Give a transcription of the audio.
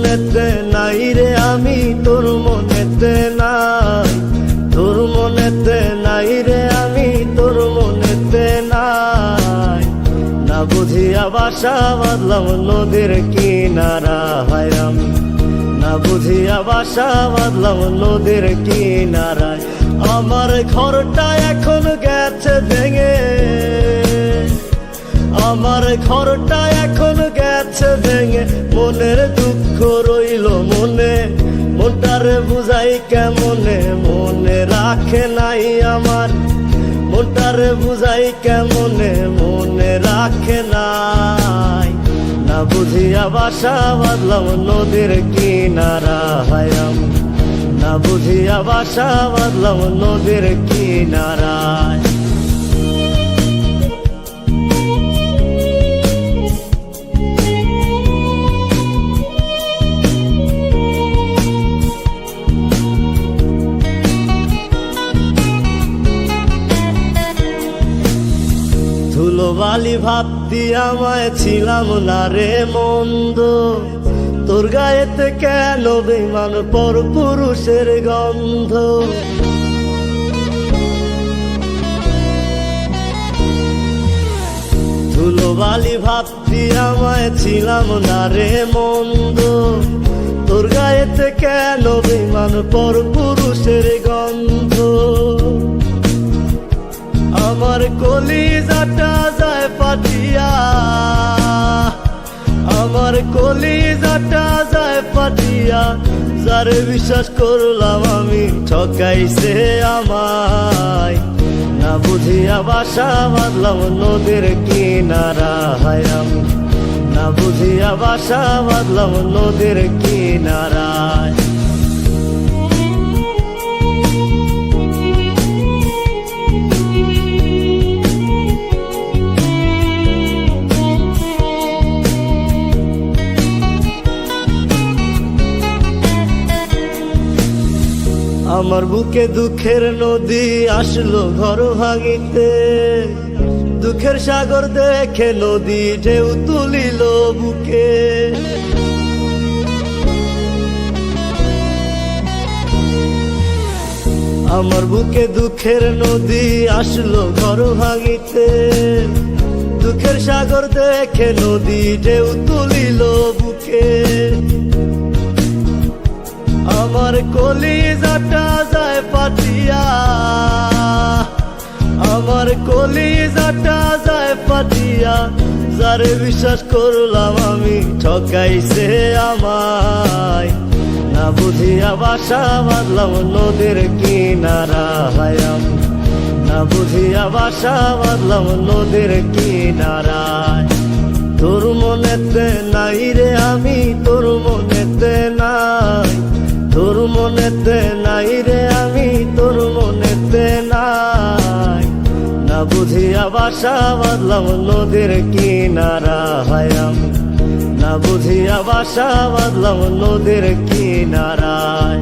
মনেতে নাই রে আমি, তোর মনেতে নাই, তোর মনেতে নাই রে আমি, তোর মনেতে নাই। না বুঝিয়া বাসা বাঁধলাম নদীর কিনারায় আমি, না বুঝিয়া বাসা বাঁধলাম নদীর কিনারায়। আমার ঘরটা এখন গেছে ভেঙে, আমার ঘরটা এখন গেছে ভেঙে, মনের দুঃখ রইল মনে, মনটারে বুঝাই কেমনে, মনে রাখে নাই আমার, মনটারে বুঝাই কেমনে, মনে রাখে নাই। না বুঝিয়া বাসা বাঁধলাম নদীর কিনারায় আমি, না বুঝিয়া বাসা বাঁধলাম নদীর কিনারায়। ধুলোবালি ভাবতি আমায় ছিলাম না রে মন্দ, তোর গায়েতে কেন বেমান পর পুরুষের গন্ধ। ধুলোবালি ভাবতি আমায় ছিলাম না রে মন্দ, তোর গায়েতে কেন বেমান পর পুরুষের গন্ধ। আমার কলিজাটা যায় ফাটিয়া, আমার কলিজাটা যায় ফাটিয়া, যারে বিশ্বাস করলাম আমি ঠকাইছে আমায়। না বুঝিয়া বাসা বাঁধলাম নদীর কিনারায় আমি, না বুঝিয়া বাসা বাঁধলাম নদীর কিনারায়। আমার বুকে দুঃখের নদী আসলো ঘর ভাঙিতে, দুঃখের সাগর দেখে নদী ঢেউ তুলিল বুকে। আমার বুকে দুঃখের নদী আসলো ঘর ভাঙিতে, দুঃখের সাগর দেখে নদী ঢেউ তুলিল বুকে। আমার কলিজাটা যায় ফাটিয়া, আমার কলিজাটা যায় ফাটিয়া, যারে বিশ্বাস করলাম আমি ঠকাইছে আমায়। না বুঝিয়া বাসা বাঁধলাম নদীর কিনারায় আমি, না বুঝিয়া বাসা বাঁধলাম নদীর কিনারায়। তোর মনেতে নাই রে আমি, তোর মনেতে নাই, তোর মনেতে নাই রে আমি, তোর মনেতে নাই। না বুঝিয়া বাসা বাঁধলাম নদীর কিনারায় আমি, না বুঝিয়া বাসা বাঁধলাম নদীর কিনারায়।